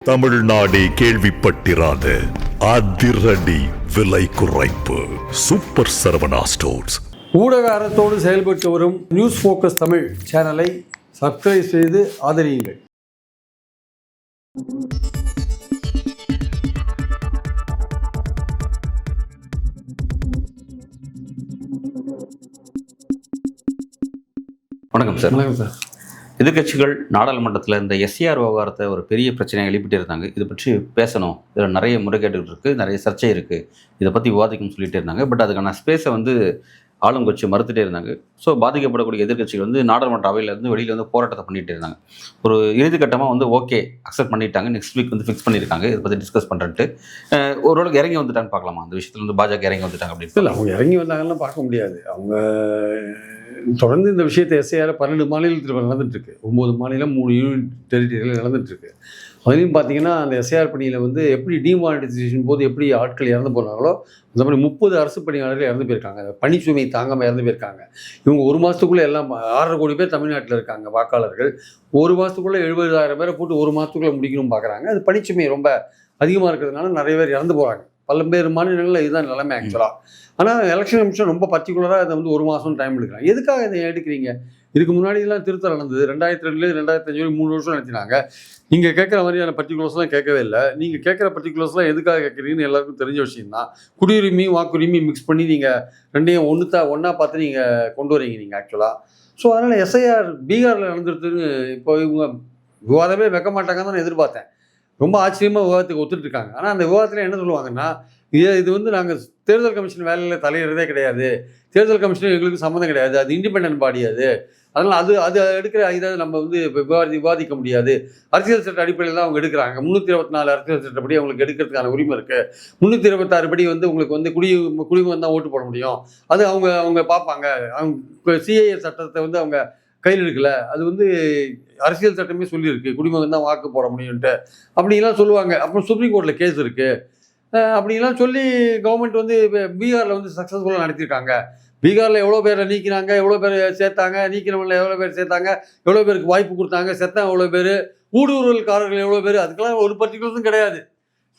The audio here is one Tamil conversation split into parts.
தமிழ்நாடே கேள்விப்பட்டிராத அதிரடி விலை குறைப்பு சூப்பர் சரவணா ஸ்டோர்ஸ். ஊடக அறத்தோடு செயல்பட்டு வரும் நியூஸ் ஃபோக்கஸ் தமிழ் சேனலை சப்ஸ்கிரைப் செய்து ஆதரியுங்கள். வணக்கம் சார். வணக்கம் சார். எதிர்கட்சிகள் நாடாளுமன்றத்தில் இந்த எஸ்சிஆர் விவகாரத்தை ஒரு பெரிய பிரச்சனையை எழுப்பிட்டு இருந்தாங்க. இதை பற்றி பேசணும், இதில் நிறைய முறைகேடுகள் இருக்குது, நிறைய சர்ச்சை இருக்குது, இதை பற்றி விவாதிக்கணும்னு சொல்லிட்டு இருந்தாங்க. பட் அதுக்கான ஸ்பேஸை ஆளுங்கட்சி மறுத்துட்டே இருந்தாங்க. ஸோ பாதிக்கப்படக்கூடிய எதிர்கட்சிகள் நாடாளுமன்ற அவையிலேருந்து வெளியில் போராட்டத்தை பண்ணிகிட்டே இருந்தாங்க. ஒரு இறுதிக்கட்டமாக ஓகே அக்செப்ட் பண்ணிட்டாங்க. நெக்ஸ்ட் வீக் ஃபிக்ஸ் பண்ணியிருக்காங்க. இதை பற்றி டிஸ்கஸ் பண்ணுறேன்ட்டு ஓரளவுக்கு இறங்கி வந்துட்டான்னு பார்க்கலாமா? அந்த விஷயத்தில் பாஜக இறங்கி வந்துட்டாங்க அப்படின்னு இல்லை, அவங்க இறங்கி வந்தாங்கன்னா பார்க்க முடியாது. அவங்க தொடர்ந்து இந்த விஷயத்தை எஸ்ஐஆர் 12 மாநிலத்தில் நடந்துட்டுருக்கு. 9 மாநிலம் 3 யூனிட் டெரிட்டரியில் நடந்துட்டுருக்கு. அதுலேயும் பார்த்தீங்கன்னா அந்த எஸ்ஐஆர் பணியில் எப்படி டிமானிட்டைசேஷன் போது எப்படி ஆட்கள் இறந்து போனாங்களோ அந்த மாதிரி 30 அரசு பணியாளர்கள் இறந்து போயிருக்காங்க. பணிச்சுமை தாங்காமல் இறந்து போயிருக்காங்க. இவங்க ஒரு மாதத்துக்குள்ளே எல்லாம் 6.5 கோடி பேர் தமிழ்நாட்டில் இருக்காங்க வாக்காளர்கள். ஒரு மாதத்துக்குள்ளே 70,000 பேரை போட்டு ஒரு மாதத்துக்குள்ளே முடிக்கணும்னு பார்க்குறாங்க. அது பணிச்சுமை ரொம்ப அதிகமாக இருக்கிறதுனால நிறைய பேர் இறந்து போகிறாங்க. பல்வேறு மாநிலங்களில் இதுதான் நிலைமை ஆக்சுவலாக. ஆனால் எலெக்ஷன் கமிஷன் ரொம்ப பர்டிகுலராக அதை 1 மாதம் டைம் எடுக்கிறாங்க. எதுக்காக இதை எடுக்கிறீங்க? இதுக்கு முன்னாடிலாம் திருத்தம் நடந்தது. 2002 2005 3 வருஷம் நடத்தினாங்க. நீங்கள் கேட்குற மாதிரியான பர்டிகுலர்ஸ்லாம் கேட்கவே இல்லை. நீங்கள் கேட்குற பர்டிகுலர்ஸ்லாம் எதுக்காக கேட்குறீங்கன்னு எல்லாருக்கும் தெரிஞ்ச விஷயம் தான். குடியுரிமையும் வாக்குரிமையும் மிக்ஸ் பண்ணி நீங்கள் ரெண்டையும் ஒன்றா பார்த்து நீங்கள் கொண்டு வரீங்க நீங்கள் ஆக்சுவலாக. ஸோ அதனால் எஸ்ஐஆர் பீகாரில் நடந்துருதுன்னு இப்போ இவங்க விவாதமே வைக்க மாட்டாங்கன்னு நான் எதிர்பார்த்தேன். ரொம்ப ஆச்சரியமாக விவாதத்துக்கு ஒத்துட்ருக்காங்க. ஆனால் அந்த விவாதத்தில் என்ன சொல்லுவாங்கன்னா, இது நாங்கள் தேர்தல் கமிஷன் வேலையில் தலையிடுறதே கிடையாது, தேர்தல் கமிஷன் எங்களுக்கு சம்மந்தம் கிடையாது, அது இண்டிபெண்டன்ட் பாடி, அதனால் அது எடுக்கிற இதை நம்ம விவாதிக்க முடியாது. அரசியல் சட்ட அடிப்படையில் தான் அவங்க எடுக்கிறாங்க. 324 அரசியல் சட்டப்படி அவங்களுக்கு எடுக்கிறதுக்கான உரிமை இருக்குது. 326 படி உங்களுக்கு குடிமகன் தான் ஓட்டு போட முடியும். அது அவங்க பார்ப்பாங்க. அவங்க சிஏஏ சட்டத்தை அவங்க கையில் எடுக்கலை. அது அரசியல் சட்டமே சொல்லியிருக்கு, குடிமகன் தான் வாக்கு போட முடியும்ன்ட்டு அப்படிலாம் சொல்லுவாங்க. அப்புறம் சுப்ரீம் கோர்ட்டில் கேஸ் இருக்குது அப்படிலாம் சொல்லி கவர்மெண்ட் பீகாரில் சக்ஸஸ்ஃபுல்லாக நடத்தியிருக்காங்க. பீகாரில் எவ்வளோ பேரை நீக்கினாங்க, எவ்வளோ பேர் சேர்த்தாங்க, நீக்கினவங்களில் எவ்வளோ பேர் சேர்த்தாங்க, எவ்வளோ பேருக்கு வாய்ப்பு கொடுத்தாங்க, செத்தான் எவ்வளோ பேர், ஊடுருவல்காரர்கள் எவ்வளோ பேர், அதுக்கெல்லாம் ஒரு பர்டிகுலர்ஸும் கிடையாது.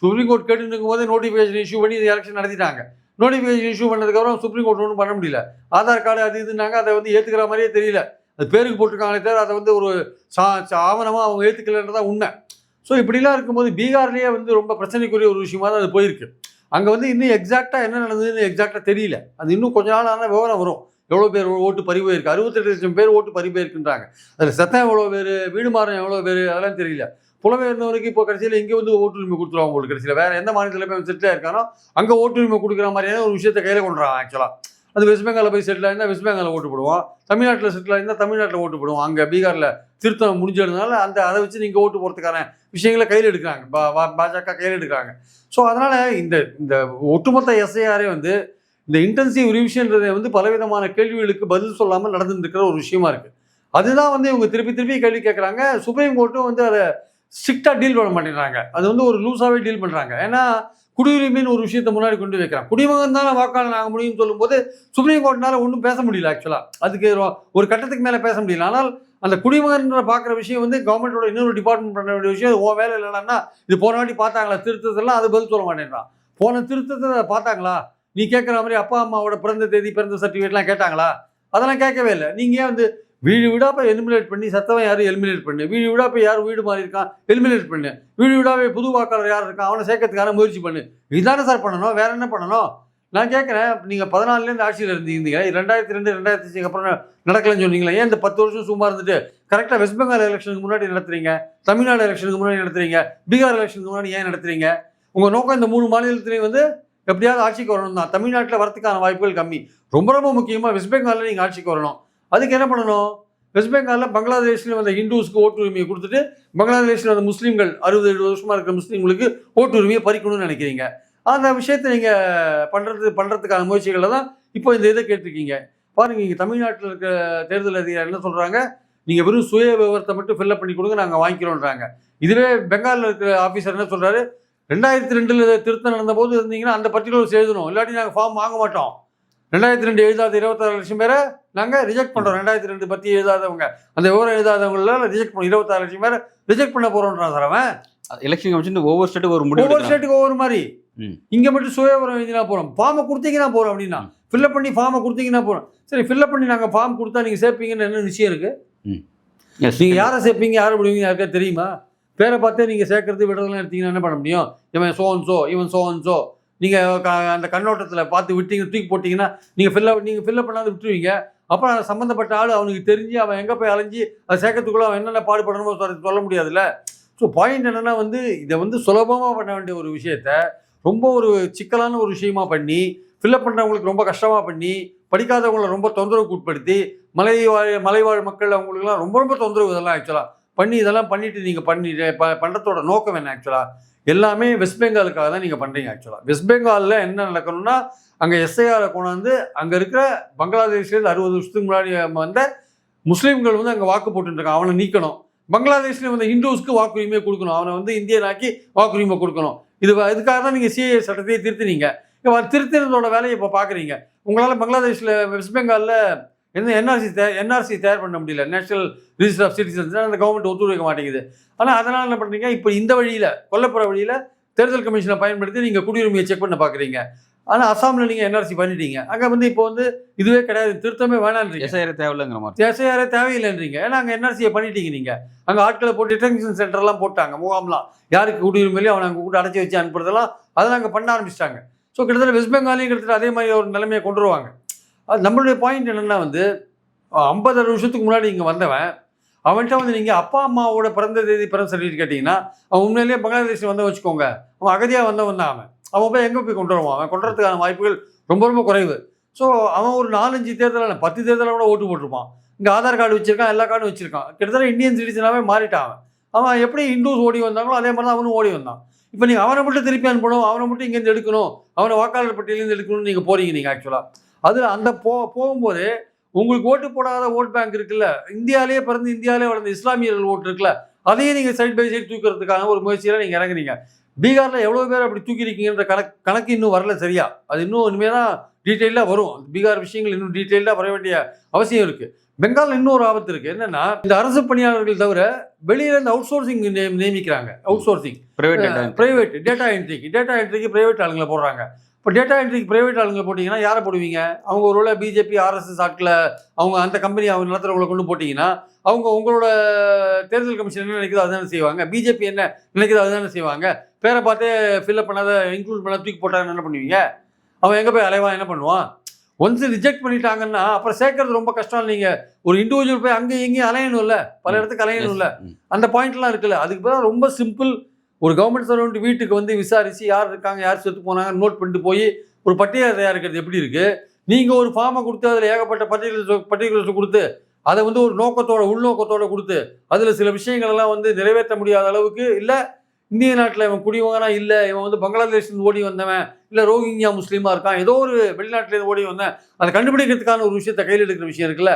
சுப்ரீம் கோர்ட் கேட்டு இருக்கும் போதே நோட்டிஃபிகேஷன் இஷ்யூ பண்ணி எலெக்ஷன் நடத்திட்டாங்க. நோட்டிஃபிகேஷன் இஷ்யூ பண்ணதுக்கப்புறம் சுப்ரீம் கோர்ட் ஒன்றும் பண்ண முடியல. ஆதார் கார்டு அது இதுனாங்க, அதை ஏற்றுக்கிற மாதிரியே தெரியல. அது பேருக்கு போட்டிருக்காங்களே தவிர அதை ஒரு ஆவணமாக அவங்க ஏற்றுக்கலன்றதான் உண்மை. ஸோ இப்படிலாம் இருக்கும்போது பீகார்லேயே ரொம்ப பிரச்சனைக்குரிய ஒரு விஷயமா தான் அது போயிருக்கு. அங்கே இன்னும் எக்ஸாக்டாக என்ன நடந்ததுன்னு எக்ஸாக்டாக தெரியல. அது இன்னும் கொஞ்ச நாள் ஆனால் விவரம் வரும். எவ்வளோ பேர் ஓட்டு பறி போயிருக்கு, 68 லட்சம் பேர் ஓட்டு பறி போயிருக்குன்றாங்க. அதில் சத்தம் எவ்வளோ பேர், வீடு மாறம் எவ்வளோ பேர், அதெல்லாம் தெரியல. புலம்பெயர்ந்தவருக்கு இப்போ கடைசியில் இங்கே ஓட்டுரிமை கொடுத்துருவாங்க. உங்களுக்கு கடைசியில் வேறு எந்த மாநிலத்தில் போய் செட்டில் இருக்கானோ அங்கே ஓட்டுரிமை கொடுக்குற மாதிரியான ஒரு விஷயத்தை கையில் கொண்டுறாங்க ஆக்சுவலாக. அது வெஸ்ட் பெங்காலில் போய் செட்டில் ஆயிருந்தால் வெஸ்ட் பெங்காலில் ஓட்டு போடுவோம், தமிழ்நாட்டில் செட்டில் ஆயிருந்தால் தமிழ்நாட்டில் ஓட்டு போடுவோம். அங்கே பீகாரில் திருத்தம் முடிஞ்சதுனால அதை வச்சு நீங்கள் ஓட்டு போகிறதுக்கான விஷயங்களை கையில் எடுக்கிறாங்க, பாஜக கையில் எடுக்கிறாங்க. ஸோ அதனால் இந்த ஒட்டுமொத்த எஸ்ஐஆரே இந்த இன்டென்சிவ் ரிவிஷன்றதை பலவிதமான கேள்விகளுக்கு பதில் சொல்லாமல் நடந்துருக்கிற ஒரு விஷயமா இருக்குது. அதுதான் இவங்க திருப்பி கேள்வி கேட்குறாங்க. சுப்ரீம் கோர்ட்டும் அதை ஸ்ட்ரிக்டாக டீல் பண்ண மாட்டேங்கிறாங்க. அது ஒரு லூஸாகவே டீல் பண்ணுறாங்க. ஏன்னா குடியுரிமைன்னு ஒரு விஷயத்தை முன்னாடி கொண்டு வைக்கிறாங்க. குடிமகன் தானே வாக்காளர் ஆக முடியும்னு சொல்லும்போது சுப்ரீம் கோர்ட்னால ஒன்றும் பேச முடியல. ஆக்சுவலாக அதுக்கு ஒரு கட்டத்துக்கு மேலே பேச முடியல. ஆனால் அந்த குடிமகன்ற பார்க்குற விஷயம் கவர்மெண்ட்டோட இன்னொரு டிபார்ட்மெண்ட் பண்ண வேண்டிய விஷயம். ஓ வேலை இல்லைன்னா இது போன வாட்டி பார்த்தாங்களா திருத்தத்தெல்லாம், அது பதில் சொல்ல மாட்டேன்றான். போன திருத்தத்தை பார்த்தாங்களா, நீ கேட்குற மாதிரி அப்பா அம்மாவோட பிறந்த தேதி பிறந்த சர்டிஃபிகேட்லாம் கேட்டாங்களா, அதெல்லாம் கேட்கவே இல்லை. நீங்கள் வீடு வீடாக போய் எலிமினேட் பண்ணி சத்தவன் யாரும் எலிமினேட் பண்ணு, வீடு வீடாக போய் யார் வீடு மாறி இருக்கான் எலிமினேட் பண்ணு, வீடு வீடாக புது வாக்காளர் யார் இருக்கான் அவனை சேர்க்கறதுக்கான முயற்சி பண்ணு. இதுதானே சார் பண்ணணும், வேற என்ன பண்ணணும்? நான் கேட்குறேன். நீங்கள் 14லேருந்து ஆட்சியில் இருந்தீங்க, 2002 2005 அப்புறம் நடக்கலன்னு சொன்னீங்களா? ஏன் இந்த 10 வருஷம் சும்மா இருந்துட்டு கரெக்டாக வெஸ்ட் பெங்கால் எலெக்ஷனுக்கு முன்னாடி நடத்துறீங்க, தமிழ்நாடு எலெக்ஷனுக்கு முன்னாடி நடத்துறீங்க, பீகார் எலெக்ஷனுக்கு முன்னாடி ஏன் நடத்துறீங்க? உங்கள் நோக்கம் இந்த 3 மாநிலத்திலையும் எப்படியாவது ஆட்சிக்கு வரணும் தான். தமிழ்நாட்டில் வரத்துக்கான வாய்ப்புகள் கம்மி. ரொம்ப முக்கியமாக வெஸ்ட் பெங்காலில் நீங்கள் ஆட்சிக்கு வரணும். அதுக்கு என்ன பண்ணணும்? வெஸ்ட் பெங்காலில் பங்களாதேஷ்லேயும் ஹிந்துஸ்க்கு ஓட்டு உரிமையை கொடுத்துட்டு பங்களாதேஷில் முஸ்லீம்கள் 60-70 வருஷமாக இருக்கிற முஸ்லீம்களுக்கு ஓட்டு உரிமையை பறிக்கணும்னு நினைக்கிறீங்க. அந்த விஷயத்தை நீங்கள் பண்ணுறதுக்கான முயற்சிகளில் தான் இப்போ இந்த இதை கேட்டிருக்கீங்க. பாருங்கள், இங்கே தமிழ்நாட்டில் இருக்கிற தேர்தல் அதிகாரி என்ன சொல்கிறாங்க, நீங்கள் வெறும் சுய விவரத்தை மட்டும் ஃபில்லப் பண்ணி கொடுங்க, நாங்கள் வாங்கிக்கிறோன்றாங்க. இதுவே பெங்காலில் இருக்கிற ஆஃபீஸர் என்ன சொல்கிறாரு, 2002 திருத்தம் நடந்தபோது இருந்தீங்கன்னா அந்த பர்டிகுலர்ஸ் எழுதணும், இல்லாட்டி நாங்கள் ஃபார்ம் வாங்க மாட்டோம். 2002 எழுதாத 26 லட்சம் பேரை நாங்கள் ரிஜெக்ட் பண்ணுறோம். 2002 பற்றி எழுதாதவங்க, அந்த விவரம் எழுதாதவங்களால ரிஜெக்ட் பண்ண 26 லட்சம் பேரை ரிஜெக்ட் பண்ண போகிறோன்றான் சார் அவன். எலெக்ஷன் கமிஷன் ஒவ்வொரு ஸ்டேட்டுக்கு ஒரு முடிவு ஒவ்வொரு ஸ்டேட்டுக்கு ஒவ்வொரு மாதிரி. ம். இங்கே மட்டும் சுயவிவரம் எழுதினா போகிறோம், ஃபார்மை கொடுத்தீங்கன்னா போகிறோம் அப்படின்னா, ஃபில்அப் பண்ணி ஃபார்மை கொடுத்தீங்கன்னா போகிறோம். சரி, ஃபில்அப் பண்ணி நாங்கள் ஃபார்ம் கொடுத்தா நீங்கள் சேர்ப்பீங்கன்னு என்ன நிச்சயம் இருக்குது? நீங்கள் யாரை சேர்ப்பீங்க, யாரை விடுவீங்க யாருக்கா தெரியுமா? பேரை பார்த்தே நீங்கள் சேர்க்கறது விடுறதுலாம் எடுத்தீங்கன்னா என்ன பண்ண முடியும்? இவன் சோன்சோ, இவன் சோன்சோ, நீங்கள் அந்த கண்ணோட்டத்தில் பார்த்து விட்டீங்க, தூக்கி போட்டிங்கன்னா நீங்கள் ஃபில்அப் பண்ணாத விட்டுருவீங்க. அப்புறம் அந்த சம்மந்தப்பட்ட ஆள் அவனுக்கு தெரிஞ்சு அவன் எங்கே போய் அலைஞ்சி அதை சேர்க்கறதுக்குள்ள அவன் என்னென்ன பாடுபடணுமோ சொல்ல முடியாதுல்ல. ஸோ பாயிண்ட் என்னென்னா வந்து இதை வந்து சுலபமாக பண்ண வேண்டிய ஒரு விஷயத்த ரொம்ப ஒரு சிக்கலான ஒரு விஷயமா பண்ணி, ஃபில்அப் பண்ணுறவங்களுக்கு ரொம்ப கஷ்டமாக பண்ணி, படிக்காதவங்களை ரொம்ப தொந்தரவுக்கு உட்படுத்தி, மலைவாழ் மக்கள் அவங்களுக்குலாம் ரொம்ப ரொம்ப தொந்தரவு இதெல்லாம் ஆக்சுவலாக பண்ணி, இதெல்லாம் பண்ணிவிட்டு நீங்கள் பண்ணுறதோட நோக்கம் என்ன ஆக்சுவலாக? எல்லாமே வெஸ்ட் பெங்காலுக்காக தான் நீங்கள் பண்ணுறீங்க. ஆக்சுவலாக வெஸ்ட் பெங்காலில் என்ன நடக்கணும்னா, அங்கே எஸ்ஐஆரை கொண்டாந்து அங்கே இருக்கிற பங்களாதேஷ்லேருந்து 60 வருஷத்துக்கு முன்னாடி வந்த முஸ்லீம்கள் வந்து அங்கே வாக்கு போட்டுருக்காங்க, அவனை நீக்கணும். பங்களாதேஷ்ல வந்து ஹிந்துஸ்க்கு வாக்குரிமை கொடுக்கணும், அவனை வந்து இந்தியனாக்கி வாக்குரிமை கொடுக்கணும். இதுக்காக தான் நீங்கள் சிஏஏ சட்டத்தையே திருத்தினீங்க. திருத்தினதோட வேலையை இப்போ பார்க்குறீங்க. உங்களால் பங்களாதேஷில் வெஸ்ட் பெங்காலில் என்ஆர்சி தயார் பண்ண முடியல, நேஷனல் ரிஜிஸ்டர் ஆஃப் சிட்டிசன்ஸ். அந்த கவர்மெண்ட் ஒத்துழைக்க மாட்டேங்குது. ஆனால் அதனால் என்ன பண்ணுறீங்க, இப்போ இந்த வழியில் கொல்லப்புற வழியில் தேர்தல் கமிஷனை பயன்படுத்தி நீங்கள் குடியுரிமையை செக் பண்ண பார்க்குறீங்க. ஆனால் அசாமில் நீங்கள் என்ஆர்சி பண்ணிட்டீங்க. அங்கே வந்து இப்போ வந்து இதுவே கிடையாது, திருத்தமே வேணான்றீங்க, எஸ்ஐஆர் தேவையில்லைங்கிற மாதிரி. எஸ்ஐஆரே தேவையில்லைன்றீங்க. ஏன்னா அங்கே என்ஆர்சியை பண்ணிட்டீங்க. நீங்கள் அங்கே ஆட்களை போட்டு டிடென்ஷன் சென்டர்லாம் போட்டாங்க, முகாம்லாம். யாருக்கு குடியுரிமையிலையும் அவனை அங்கே கூட அடைச்சி வச்சு அனுப்புறதெல்லாம் அதெல்லாம் அங்கே பண்ண ஆரம்பிச்சிட்டாங்க. ஸோ கிட்டத்தட்ட வெஸ்ட் பெங்காலையும் கிட்டத்தட்ட அதே மாதிரி ஒரு நிலைமையை கொண்டு வருவாங்க. அது நம்மளுடைய பாயிண்ட் என்னென்னா வந்து 50 வருஷத்துக்கு முன்னாடி இங்கே வந்தவன், அவன்கிட்ட வந்து நீங்கள் அப்பா அம்மாவோட பிறந்த தேதி பிறந்த சர்டிஃபிகேட் கேட்டிங்கன்னா, அவன் உண்மையிலேயே பங்களாதேஷில் வந்து வச்சுக்கோங்க, அவன் அகதியாக வந்தவன் தான். அவன் போய் எங்கே போய் கொண்டு வருவான்? அவன் கொண்டு வரதுக்கான வாய்ப்புகள் ரொம்ப ரொம்ப குறைவு. ஸோ அவன் ஒரு 4-5 தேர்தலில் 10 தேர்தலில் கூட ஓட்டு போட்டிருப்பான். இங்கே ஆதார் கார்டு வச்சுருக்கான், எல்லா கார்டும் வச்சுருக்கான். கிட்டத்தட்ட இந்தியன் சிட்டிசனாகவே மாறிட்டான். அவன் எப்படி ஹிந்துஸ் ஓடி வந்தாங்களோ அதே மாதிரி தான் அவனும் ஓடி வந்தான். இப்போ நீங்கள் அவனை மட்டும் திருப்பி அனுப்பணும், அவனை மட்டும் இங்கேருந்து எடுக்கணும், அவனை வாக்காளர் பட்டியலேருந்து எடுக்கணும்னு நீங்கள் போகிறீங்க. நீங்கள் ஆக்சுவலாக அதில் அந்த போகும்போது உங்களுக்கு ஓட்டு போடாத ஓட் பேங்க் இருக்குல்ல, இந்தியாவிலேயே பிறந்து இந்தியாவிலே வளர்ந்த இஸ்லாமியர்கள் ஓட்டு இருக்குல்ல, அதையே நீங்கள் சைட் பை சைட் தூக்கிறதுக்கான ஒரு முயற்சியில் நீங்கள் இறங்குறீங்க. பீகாரில் எவ்வளோ பேர் அப்படி தூக்கிருக்கீங்கன்ற கணக்கு இன்னும் வரல சரியா. அது இன்னும் இனிமேல் தான் டீட்டெயிலாக வரும். பீகார் விஷயங்கள் இன்னும் டீட்டெயிலாக வர வேண்டிய அவசியம் இருக்குது. பெங்காலில் இன்னொரு ஆபத்து இருக்குது. என்னென்னா, இந்த அரசு பணியாளர்கள் தவிர வெளியில இருந்து அவுட் சோர்சிங் நியமிக்கிறாங்க. அவுட் சோர்சிங் பிரைவேட் டேட்டா என்ட்ரிக்கு பிரைவேட் ஆளுங்களை போடுறாங்க. இப்போ டேட்டா என்ட்ரிக்கு பிரைவேட் ஆளுங்களை போட்டிங்கன்னா யாரை போடுவீங்க? அவங்க ஒருவேளை பிஜேபி ஆர்எஸ்எஸ் ஆட்களை அவங்க அந்த கம்பெனி அவங்க நடத்துகிறவங்களை கொண்டு போட்டிங்கன்னா அவங்க உங்களோட தேர்தல் கமிஷன் என்ன நினைக்குதோ அதுதானே செய்வாங்க. பிஜேபி என்ன நினைக்குதோ அதுதானே செய்வாங்க. பேரை பார்த்தே ஃபில்அப் பண்ணாத இன்க்ளூட் பண்ணாத தூக்கி போட்டாங்கன்னு என்ன பண்ணுவீங்க? அவன் எங்கே போய் அலைவான், என்ன பண்ணுவான்? ஒன்ஸ் ரிஜெக்ட் பண்ணிட்டாங்கன்னா அப்புறம் சேர்க்கறது ரொம்ப கஷ்டம். நீங்கள் ஒரு இண்டிவிஜுவல் போய் அங்கேயும் இங்கேயும் அலையணும் இல்லை, பல இடத்துக்கு அலையணும் இல்லை, அந்த பாயிண்ட்லாம் இருக்குல்ல. அதுக்கு பதிலாக ரொம்ப சிம்பிள், ஒரு கவர்மெண்ட் சர்வெண்ட் வீட்டுக்கு வந்து விசாரித்து யார் இருக்காங்க, யார் செத்து போனாங்க நோட் பண்ணிட்டு போய் ஒரு பட்டியலை தயாரிக்கிறது எப்படி இருக்குது? நீங்கள் ஒரு ஃபார்மை கொடுத்து அதில் ஏகப்பட்ட பர்டிகுலர்ஸ் கொடுத்து அதை வந்து ஒரு உள்நோக்கத்தோடு கொடுத்து அதில் சில விஷயங்கள்லாம் வந்து நிறைவேற்ற முடியாத அளவுக்கு, இல்லை இந்திய நாட்டில் இவன் குடிவனா, இல்லை இவன் வந்து பங்களாதேஷ்லேருந்து ஓடி வந்தவன், இல்லை ரோஹிங்கியா முஸ்லீமாக இருக்கான், ஏதோ ஒரு வெளிநாட்டிலேருந்து ஓடி வந்தேன், அதை கண்டுபிடிக்கிறதுக்கான ஒரு விஷயத்தை கையில் எடுக்கிற விஷயம் இருக்குல்ல,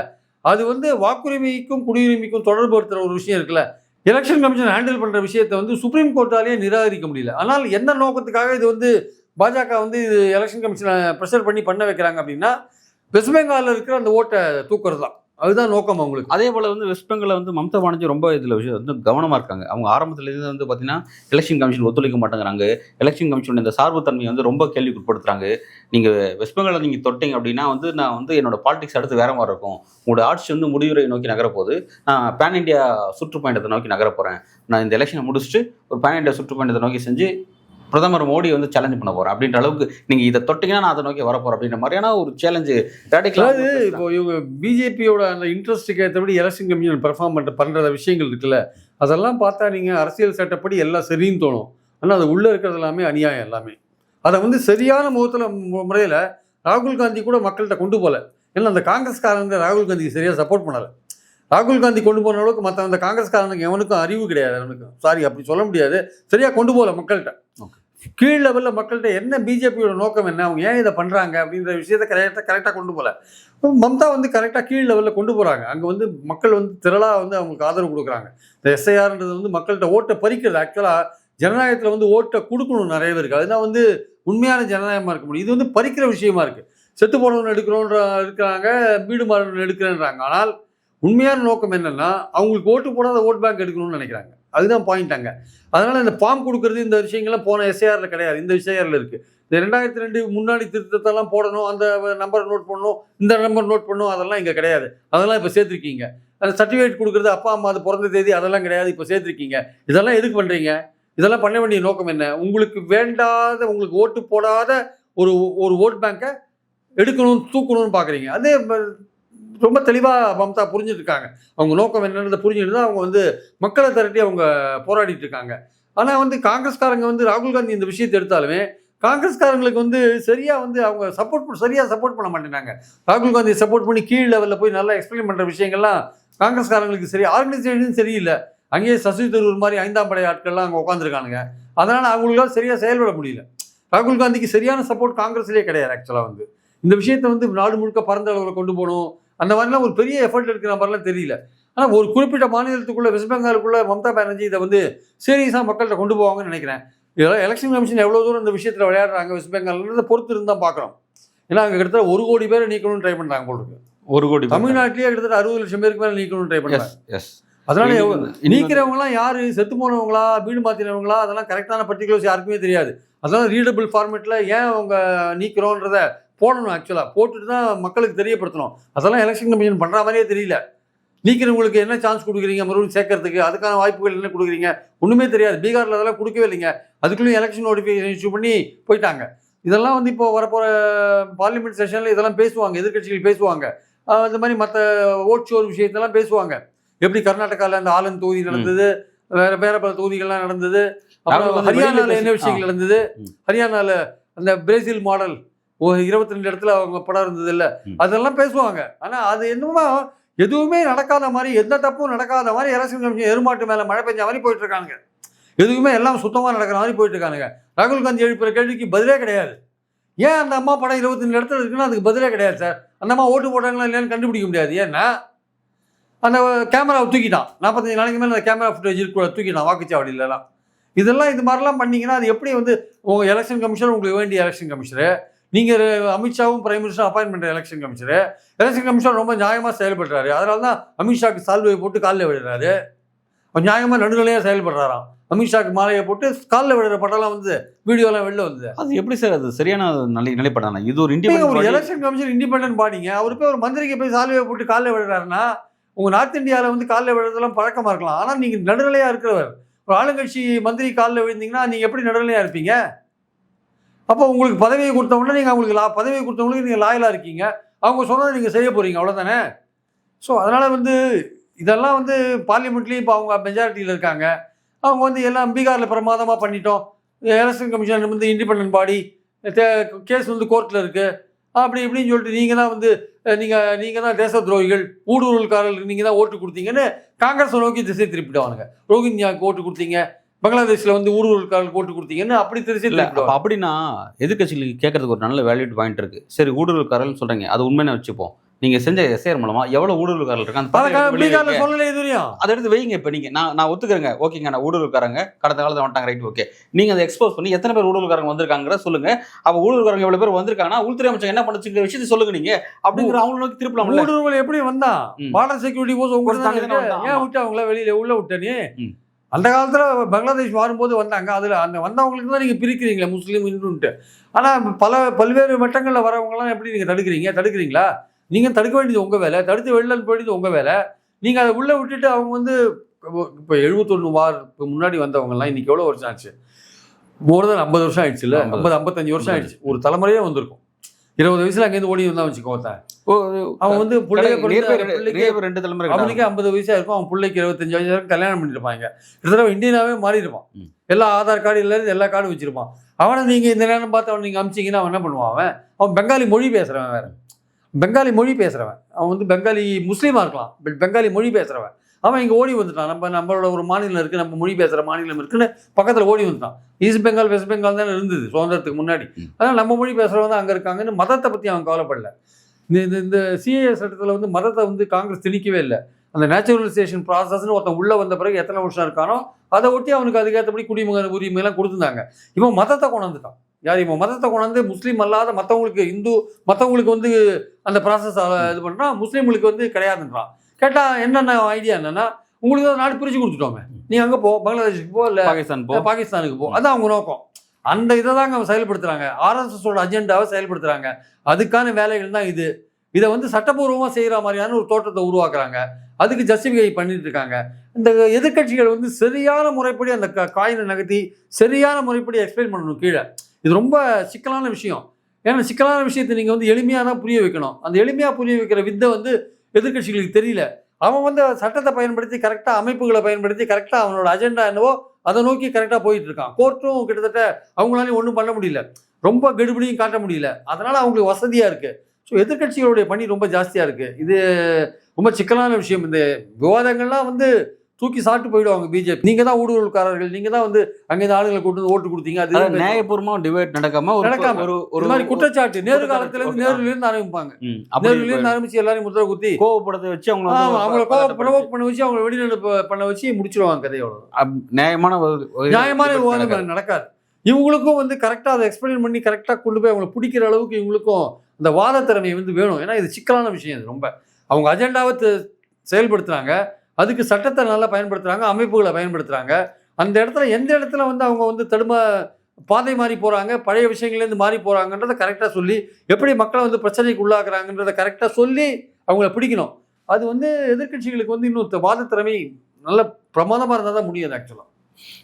அது வந்து வாக்குரிமைக்கும் குடியுரிமைக்கும் தொடர்புபடுத்துகிற ஒரு விஷயம் இருக்குல்ல. எலெக்ஷன் கமிஷன் ஹேண்டில் பண்ணுற விஷயத்தை வந்து சுப்ரீம் கோர்ட்டாலேயே நிராகரிக்க முடியல. ஆனால் எந்த நோக்கத்துக்காக இது வந்து பாஜக வந்து இது எலெக்ஷன் கமிஷனை ப்ரெஷர் பண்ண வைக்கிறாங்க அப்படின்னா, வெஸ்ட் பெங்காலில் இருக்கிற அந்த ஓட்டை தூக்குறது தான், அதுதான் நோக்கம் அவங்களுக்கு. அதே போல் வந்து வெஸ்ட் பெங்காலில் வந்து மம்தா பானர்ஜி ரொம்ப இதில் விஷயம் வந்து கவனமாக இருக்காங்க. அவங்க ஆரம்பத்துலேருந்து வந்து பார்த்தீங்கன்னா எலெக்ஷன் கமிஷன் ஒத்துழைக்க மாட்டேங்கிறாங்க. எலெக்ஷன் கமிஷன் இந்த சார்புத்தன்மையை வந்து ரொம்ப கேள்விக்குட்படுத்துறாங்க. நீங்கள் வெஸ்ட் பெங்காலில் நீங்கள் தொட்டிங்க அப்படின்னா வந்து நான் வந்து என்னோட பாலிடிக்ஸ் அடுத்து வேற மாதிரி இருக்கும். உங்களோட ஆட்சி வந்து முடிவுரை நோக்கி நகரப்போகுது. நான் பேன் இண்டியா சுற்றுப்பயணத்தை நோக்கி நகர போகிறேன். நான் இந்த எலெக்ஷனை முடிச்சுட்டு ஒரு பேன் இண்டியா சுற்றுப்பயணத்தை நோக்கி செஞ்சு பிரதமர் மோடி வந்து சேலஞ்ச் பண்ண போகிறேன் அப்படின்ற அளவுக்கு நீங்கள் இதை தொட்டிங்கன்னா நான் அதை நோக்கி வரப்போகிறேன் அப்படின்ற மாதிரியான ஒரு சேலஞ்சு ரேடிக்கலாக. இப்போ இவங்க பிஜேபியோட அந்த இன்ட்ரெஸ்ட்டுக்கு ஏற்றபடி எலெக்ஷன் கமிஷன் பெர்ஃபார்ம் பண்ணுற விஷயங்கள் இருக்குல்ல, அதெல்லாம் பார்த்தா நீங்கள் அரசியல் சட்டப்படி எல்லாம் சரின்னு தோணும். ஆனால் அது உள்ளே இருக்கிறது எல்லாமே அநியாயம். எல்லாமே அதை வந்து சரியான முறையில் ராகுல் காந்தி கூட மக்கள்கிட்ட கொண்டு போகல. ஏன்னா அந்த காங்கிரஸ்காரங்க ராகுல் காந்திக்கு சரியாக சப்போர்ட் பண்ணலை. ராகுல் காந்தி கொண்டு போன அளவுக்கு மற்ற அந்த காங்கிரஸ்காரனுக்கு எவனுக்கும் அறிவு கிடையாது. அவனுக்கு அப்படி சொல்ல முடியாது, சரியாக கொண்டு போகல மக்கள்கிட்ட. கீழ் லெவலில் மக்கள்கிட்ட என்ன பிஜேபியோட நோக்கம் என்ன, அவங்க ஏன் இதை பண்ணுறாங்க அப்படின்ற விஷயத்தை கரெக்டாக கொண்டு போகல. மம்தா வந்து கரெக்டாக கீழ் லெவலில் கொண்டு போகிறாங்க. அங்கே வந்து மக்கள் வந்து திரளாக வந்து அவங்களுக்கு ஆதரவு கொடுக்குறாங்க. இந்த எஸ்ஐஆர்ன்றது வந்து மக்கள்கிட்ட ஓட்டை பறிக்கிறது. ஆக்சுவலாக ஜனநாயகத்தில் வந்து ஓட்டை கொடுக்கணும் நிறைய பேருக்கு, அதுதான் வந்து உண்மையான ஜனநாயகமாக இருக்க முடியும். இது வந்து பறிக்கிற விஷயமா இருக்குது. செத்து போனவன் இருக்கிறாங்க, வீடு மாறவன் எடுக்கிறேன்றாங்க. ஆனால் உண்மையான நோக்கம் என்னென்னா அவங்களுக்கு ஓட்டு போடாத ஓட் பேங்க் எடுக்கணும்னு நினைக்கிறாங்க. அதுதான் பாயிண்ட் அங்கே. அதனால் இந்த ஃபார்ம் கொடுக்குறது இந்த விஷயங்கள்லாம் போன எஸ்ஐஆரில் கிடையாது, இந்த எஸ்ஐஆரில் இருக்குது. இந்த 2002 முன்னாடி திருத்தத்தெல்லாம் போடணும், அந்த நம்பர் நோட் பண்ணணும், இந்த நம்பர் நோட் பண்ணணும், அதெல்லாம் இங்கே கிடையாது. அதெல்லாம் இப்போ சேர்த்துருக்கீங்க. அந்த சர்டிஃபிகேட் கொடுக்குறது அப்பா அம்மா அது பிறந்த தேதி அதெல்லாம் கிடையாது, இப்போ சேர்த்துருக்கீங்க. இதெல்லாம் எதுக்கு பண்ணுறீங்க? இதெல்லாம் பண்ண வேண்டிய நோக்கம் என்ன? உங்களுக்கு வேண்டாத, உங்களுக்கு ஓட்டு போடாத ஒரு ஓட் பேங்கை எடுக்கணும், தூக்கணும்னு பார்க்குறீங்க. அதே ரொம்ப தெளிவாக மம்தா புரிஞ்சுட்டு இருக்காங்க. அவங்க நோக்கம் என்னன்றதை புரிஞ்சுட்டு தான் அவங்க வந்து மக்களை திரட்டி அவங்க போராடிட்டு இருக்காங்க. ஆனால் வந்து காங்கிரஸ்காரங்க வந்து ராகுல் காந்தி இந்த விஷயத்தை எடுத்தாலுமே காங்கிரஸ்காரங்களுக்கு வந்து சரியாக வந்து அவங்க சரியாக சப்போர்ட் பண்ண மாட்டேங்கிறாங்க. ராகுல் காந்தியை சப்போர்ட் பண்ணி கீழ் லெவலில் போய் நல்லா எக்ஸ்பிளைன் பண்ணுற விஷயங்கள்லாம் காங்கிரஸ்காரங்களுக்கு சரி, ஆர்கனைசேஷன் சரியில்லை. அங்கேயே சசி தரூர் மாதிரி 5ஆம் படை ஆட்கள்லாம் அங்கே உட்காந்துருக்கானுங்க. அதனால் அவங்களால சரியாக செயல்பட முடியல. ராகுல் காந்திக்கு சரியான சப்போர்ட் காங்கிரஸ்லேயே கிடையாது. ஆக்சுவலாக வந்து இந்த விஷயத்தை வந்து நாடு முழுக்க பரந்த அளவில் கொண்டு போகணும், அந்த மாதிரிலாம் ஒரு பெரிய எஃபர்ட் எடுக்கிற மாதிரிலாம் தெரியல. ஆனால் ஒரு குறிப்பிட்ட மாநிலத்துக்குள்ளே, வெஸ்ட் பெங்காலுக்குள்ளே மம்தா பானர்ஜி இதை வந்து சீரியஸாக மக்கள்கிட்ட கொண்டு போவாங்கன்னு நினைக்கிறேன். இதெல்லாம் எலெக்ஷன் கமிஷன் எவ்வளோ தூரம் இந்த விஷயத்தில் விளையாடுறாங்க வெஸ்ட் பெங்கால்ன்றதை பொறுத்து இருந்து தான் பார்க்குறோம். ஏன்னா அங்கே கிட்டத்தட்ட 1 கோடி பேரை நீக்கணும்னு ட்ரை பண்ணுறாங்க போல இருக்கு. 1 கோடி தமிழ்நாட்டிலேயே கிட்டத்தட்ட 60 லட்சம் பேருக்கு மேலே நீக்கணும்னு ட்ரை பண்ணுறாங்க. அதனால நீக்கிறவங்களாம் யாரு, செத்து போனவங்களா, வீடு மாற்றினவங்களா, அதெல்லாம் கரெக்டான பர்டிகுலர்ஸ் யாருக்குமே தெரியாது. அதெல்லாம் ரீடபிள் ஃபார்மேட்டில் ஏன் அவங்க நீக்கிறோன்றத போடணும். ஆக்சுவலாக போட்டுட்டு தான் மக்களுக்கு தெரியப்படுத்தணும். அதெல்லாம் எலெக்ஷன் கமிஷன் பண்ணுற மாதிரியே தெரியல. நீக்கிறவங்களுக்கு என்ன சான்ஸ் கொடுக்குறீங்க மறுபடியும் சேர்க்கறதுக்கு, அதுக்கான வாய்ப்புகள் என்ன கொடுக்குறீங்க, ஒன்றுமே தெரியாது. பீகாரில் அதெல்லாம் கொடுக்கவே இல்லைங்க. அதுக்குள்ளேயும் எலெக்ஷன் நோட்டிஃபிகேஷன் இஷ்யூ பண்ணி போயிட்டாங்க. இதெல்லாம் வந்து இப்போ வரப்போகிற பார்லிமெண்ட் செஷனில் இதெல்லாம் பேசுவாங்க, எதிர்கட்சிகள் பேசுவாங்க. இந்த மாதிரி மற்ற ஓட் ஷோர் விஷயத்தெல்லாம் பேசுவாங்க. எப்படி கர்நாடகாவில் அந்த ஆலன் தொகுதி நடந்தது, வேற பல தொகுதிகள்லாம் நடந்தது. அப்புறம் ஹரியானாவில் என்ன விஷயங்கள் நடந்தது, ஹரியானாவில் அந்த பிரேசில் மாடல் 22 இடத்துல அவங்க படம் இருந்தது இல்லை, அதெல்லாம் பேசுவாங்க. ஆனால் அது என்னமோ எதுவுமே நடக்காத மாதிரி, எந்த தப்பும் நடக்காத மாதிரி எலெக்ஷன் கமிஷன் எருமாட்டு மேலே மழை பெஞ்ச மாதிரி போயிட்டு இருக்காங்க. எதுவுமே எல்லாம் சுத்தமாக நடக்கிற மாதிரி போயிட்டு இருக்கானுங்க. ராகுல் காந்தி எழுப்புற கேள்விக்கு பதிலே கிடையாது. ஏன் அந்த அம்மா படம் 22 இடத்துல இருக்குன்னா அதுக்கு பதிலே கிடையாது சார். அந்த அம்மா ஓட்டு போட்டாங்களா இல்லையான்னு கண்டுபிடிக்க முடியாது. ஏன்னா அந்த கேமராவை தூக்கிட்டான். 45 நாளைக்கு மேலே அந்த கேமரா ஃபுட்டேஜ் இருக்க தூக்கிட்டான் வாக்குச்சாவடியிலலாம். இதெல்லாம் இது மாதிரிலாம் பண்ணிங்கன்னா அது எப்படி வந்து உங்கள் எலெக்ஷன் கமிஷனர், உங்களுக்கு வேண்டிய எலெக்ஷன் கமிஷனரு, நீங்கள் அமித்ஷாவும் பிரைம் மினிஸ்டரும் அப்பாயின்ட் பண்ணுற எலெக்ஷன் கமிஷனரு, எலெக்ஷன் கமிஷனர் ரொம்ப நியாயமாக செயல்படுறாரு. அதனால தான் அமித்ஷாக்கு சால்வையை போட்டு காலில் விடுறாரு. நியாயமாக நடுநிலையாக செயல்படுறாராம். அமித்ஷாக்கு மாலையை போட்டு காலில் விடுற படம்லாம் வந்து வீடியோலாம் வெளில வந்து அது எப்படி சார் அது சரியான நிலைப்படானா? இது ஒரு இண்டிபெண்டன்ட் எலெக்ஷன் கமிஷன் இண்டிபெண்டன்ட் பாடிங்க. அவர் போய் ஒரு மந்திரிக்கு போய் சால்வையை போட்டு காலில் விடுறாருன்னா உங்கள் நார்த் இந்தியாவில் வந்து காலில் விடுறதெல்லாம் பழக்கமாக இருக்கலாம். ஆனால் நீங்கள் நடுநிலையாக இருக்கிறவர், ஒரு ஆளுங்கட்சி மந்திரி காலில் விழுந்தீங்கன்னா நீங்கள் எப்படி நடுநிலையாக இருப்பீங்க? அப்போ உங்களுக்கு பதவியை கொடுத்தவங்கள நீங்கள் அவங்களுக்கு பதவியை கொடுத்தவங்களுக்கு நீங்கள் லாயலாக இருக்கீங்க. அவங்க சொன்னதை நீங்கள் செய்ய போகிறீங்க, அவ்வளோதானே? ஸோ அதனால் வந்து இதெல்லாம் வந்து பார்லிமெண்ட்லேயும் இப்போ அவங்க மெஜாரிட்டியில் இருக்காங்க. அவங்க வந்து எல்லாம் பீகாரில் பிரமாதமாக பண்ணிட்டோம், எலெக்ஷன் கமிஷன் வந்து இண்டிபெண்டன்ட் பாடி, கேஸ் வந்து கோர்ட்டில் இருக்குது, அப்படி இப்படின்னு சொல்லிட்டு நீங்கள் தான் வந்து நீங்கள் தான் தேச துரோகிகள், ஊடுருவல்காரர்களுக்கு நீங்கள் தான் ஓட்டு கொடுத்தீங்கன்னு காங்கிரஸை நோக்கி திசை திருப்பிடுவானுங்க. ரோஹிங்யாவுக்கு ஓட்டு கொடுத்தீங்க, பங்களாதேஷில் வந்து ஊடுருவல்காரர்களுக்கு ஓட்டு கொடுத்தீங்கன்னு அப்படி திசை திருப்பிடுவாங்க. அப்படின்னா எதிர்கட்சிகளுக்கு கேட்கறதுக்கு ஒரு நல்ல வேலிட் பாயிண்ட் இருக்கு. சரி, ஊடுருவல்காரர்கள் சொல்றீங்க, அது உண்மையான வச்சுப்போம். நீங்க செஞ்ச எஸ்ஐஆர் மூலமா எவ்வளவு ஊடுருவல்காரர்கள் இருக்காங்க சொல்லல எதுவும் அதை எடுத்து வைங்க. இப்ப நீங்க நான் ஒத்துக்கிறேங்க, ஓகேங்க, நான் ஊடுருவல்காரங்க கடந்த காலத்தில் வந்துட்டாங்க, ரைட், ஓகே. நீங்க அதை எக்ஸ்போஸ் பண்ணி எத்தனை பேர் ஊடுருவல்காரங்க வந்திருக்காங்க சொல்லுங்க. அப்ப ஊடுருவல்காரங்க எவ்வளவு பேர் வந்திருக்காங்கன்னா உள்துறை அமைச்சர் என்ன பண்ணுச்சுங்கிற விஷயத்தை சொல்லுங்க நீங்க, அப்படிங்கிற அவங்க நோக்கி திருப்பலாம். ஊடுருவல் எப்படி வந்தா? பார்டர் செக்யூரிட்டி போஸ் ஏன் விட்டு அவங்கள வெளியில உள்ள விட்டனே? அந்த காலத்தில் பங்களாதேஷ் மாறும்போது வந்தாங்க. அதில் அந்த வந்தவங்களுக்கு தான் நீங்கள் பிரிக்கிறீங்களே முஸ்லீம் இந்துன்ட்டு. ஆனால் பல்வேறு மட்டங்களில் வரவங்களாம் எப்படி நீங்கள் தடுக்கிறீங்களா? நீங்கள் தடுக்க வேண்டியது உங்கள் வேலை, தடுத்து வெளில வேண்டியது உங்கள் வேலை. நீங்கள் அதை உள்ளே விட்டுட்டு அவங்க வந்து இப்போ 71 வாரத்துக்கு முன்னாடி வந்தவங்கலாம் இன்றைக்கி எவ்வளோ வருஷம் ஆச்சு? மோர் தான் 50 வருஷம் ஆயிடுச்சு இல்லை? 55 வருஷம் ஆயிடுச்சு. ஒரு தலைமுறையே வந்திருக்கும். 20 வயசுல அங்கேருந்து ஓடி வந்தான் வச்சுக்கோத்த. அவன் வந்து ரெண்டு தலைமுறை அவனுக்கே 50 வயசா இருக்கும். அவன் பிள்ளைக்கு 25 வயசு வரைக்கும் கல்யாணம் பண்ணிருப்பாங்க. கிட்டத்தட்ட இந்தியனாவே மாறி இருப்பான். எல்லா ஆதார் கார்டு இல்லாத எல்லா கார்டும் வச்சிருப்பான். அவனை நீங்கள் இந்த நேரம் பார்த்து அவன் நீங்கள் அமிச்சிங்கன்னா அவன் என்ன பண்ணுவான்? அவன் பெங்காலி மொழி பேசுகிறவன், வேறு பெங்காலி மொழி பேசுகிறவன். அவன் வந்து பெங்காலி முஸ்லீமாக இருக்கலாம், பட் பெங்காலி மொழி பேசுகிறவன். அவன் இங்கே ஓடி வந்துட்டான். நம்மளோட ஒரு மாநிலம் இருக்குது, நம்ம மொழி பேசுகிற மாநிலம் இருக்குன்னு பக்கத்தில் ஓடி வந்துட்டான். ஈஸ்ட் பெங்கால் வெஸ்ட் பெங்கால் தானே இருந்தது சுதந்திரத்துக்கு முன்னாடி. அதனால் நம்ம மொழி பேசுகிறவங்க தான் அங்கே இருக்காங்கன்னு மதத்தை பற்றி அவன் கவலைப்படல. இந்த சிஏஎஸ் சட்டத்தில் வந்து மதத்தை வந்து காங்கிரஸ் திணிக்கவே இல்லை. அந்த நேச்சுரலைசேஷன் ப்ராசஸ்ன்னு ஒருத்தன் உள்ளே வந்த பிறகு எத்தனை வருஷம் இருக்கானோ அதை ஒட்டி அவனுக்கு அதுக்கேற்றபடி குடிமகன் உரிமையெல்லாம் கொடுத்துருந்தாங்க. இவன் மதத்தை கொண்டாந்துட்டான். யார் இவன் மதத்தை கொண்டாந்து முஸ்லீம் அல்லாத மற்றவங்களுக்கு மற்றவங்களுக்கு வந்து அந்த ப்ராசஸ் இது பண்ணுறான், முஸ்லீம்களுக்கு வந்து கிடையாதுன்றான். கேட்டால் என்னென்ன ஐடியா என்னென்னா, உங்களுக்கு தான் நாடு பிரித்து கொடுத்துட்டோமே, நீ அங்கே போ, பங்களாதேஷுக்கு போ, இல்லை பாகிஸ்தானுக்கு போ. அதான் அவங்க நோக்கம். அந்த இதை தாங்க அவங்க செயல்படுத்துகிறாங்க. ஆர்எஸ்எஸோட அஜெண்டாவை செயல்படுத்துகிறாங்க. அதுக்கான வேலைகள் தான் இது. இதை வந்து சட்டப்பூர்வமாக செய்கிற மாதிரியான ஒரு தோற்றத்தை உருவாக்குறாங்க. அதுக்கு ஜஸ்டிஃபை பண்ணிட்டு இருக்காங்க. இந்த எதிர்க்கட்சிகள் வந்து சரியான முறைப்படி அந்த காயினை நகர்த்தி சரியான முறைப்படி எக்ஸ்பிளைன் பண்ணணும் கீழே. இது ரொம்ப சிக்கலான விஷயம். ஏன்னா சிக்கலான விஷயத்தை நீங்கள் வந்து எளிமையாக தான் புரிய வைக்கணும். அந்த எளிமையாக புரிய வைக்கிற வித்தை வந்து எதிர்க்கட்சிகளுக்கு தெரியல. அவன் வந்து சட்டத்தை பயன்படுத்தி கரெக்டாக அமைப்புகளை பயன்படுத்தி கரெக்டாக அவனோட அஜெண்டா என்னவோ அதை நோக்கி கரெக்டாக போயிட்டு இருக்கான். கோர்ட்டும் கிட்டத்தட்ட அவங்களாலையும் ஒன்றும் பண்ண முடியல, ரொம்ப கெடுபடியும் காட்ட முடியல. அதனால் அவங்களுக்கு வசதியாக இருக்குது. ஸோ எதிர்க்கட்சிகளுடைய பணி ரொம்ப ஜாஸ்தியாக இருக்குது. இது ரொம்ப சிக்கலான விஷயம். இந்த விவாதங்கள்லாம் வந்து தூக்கி சாப்பிட்டு போயிடுவாங்க பிஜேபி. நீங்க தான் ஊடுருவல்காரர்கள், நீங்க தான் வந்து அங்கேருந்து ஆளுங்களை கூட்டு ஓட்டு கொடுத்தீங்க. அது நியாயபூர்வமாக டிபேட் நடக்காம ஒரு மாதிரி குற்றச்சாட்டு நேரு காலத்துல இருந்து நேருலேருந்து ஆரம்பிப்பாங்க. நேருலேருந்து ஆரம்பிச்சு எல்லாரையும் முத்திரை குத்தி கோவப்படுத்த வச்சு அவங்களை ப்ரொவோக் பண்ண வச்சு அவங்க வெளிநடப்பு பண்ண வச்சு முடிச்சிருவாங்க கதையோட. நியாயமான விவாதம் நடக்காது. இவங்களுக்கும் வந்து கரெக்டாக அதை எக்ஸ்பிளைன் பண்ணி கரெக்டாக கொண்டு போய் அவங்களை பிடிக்கிற அளவுக்கு இவங்களுக்கும் அந்த வாத திறமை வந்து வேணும். ஏன்னா இது சிக்கலான விஷயம். இது ரொம்ப அவங்க அஜெண்டாவை செயல்படுத்துறாங்க, அதுக்கு சட்டத்தை நல்லா பயன்படுத்துகிறாங்க, அமைப்புகளை பயன்படுத்துகிறாங்க. அந்த இடத்துல எந்த இடத்துல வந்து அவங்க வந்து பாதை மாறி போகிறாங்க, பழைய விஷயங்கள்லேருந்து மாறி போகிறாங்கன்றதை கரெக்டாக சொல்லி எப்படி மக்களை வந்து பிரச்சனைக்கு உள்ளாக்குறாங்கன்றதை கரெக்டாக சொல்லி அவங்கள பிடிக்கணும். அது வந்து எதிர்க்கட்சிகளுக்கு வந்து இன்னும் வாத திறமை நல்ல பிரமாதமாக இருந்தால் தான் முடியாது ஆக்சுவலாக.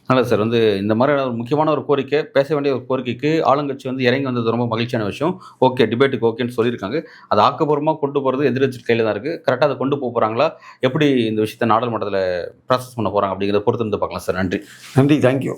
நல்லது சார். வந்து இந்த மாதிரியான ஒரு முக்கியமான ஒரு கோரிக்கை, பேச வேண்டிய ஒரு கோரிக்கைக்கு ஆளுங்கட்சி வந்து இறங்கி வந்தது ரொம்ப மகிழ்ச்சியான விஷயம். ஓகே, டிபேட்டுக்கு ஓகேன்னு சொல்லியிருக்காங்க. அதை ஆக்கப்பூர்வமாக கொண்டு போகிறது எதிர்க்கட்சி கையில் தான் இருக்குது. கரெக்டாக அதை கொண்டு போகிறாங்களா, எப்படி இந்த விஷயத்தை நாடாளுமன்றத்தில் ப்ராசஸ் பண்ண போகிறாங்க அப்படிங்கிறத பொறுத்து வந்து பார்க்கலாம் சார். நன்றி. தேங்க்யூ.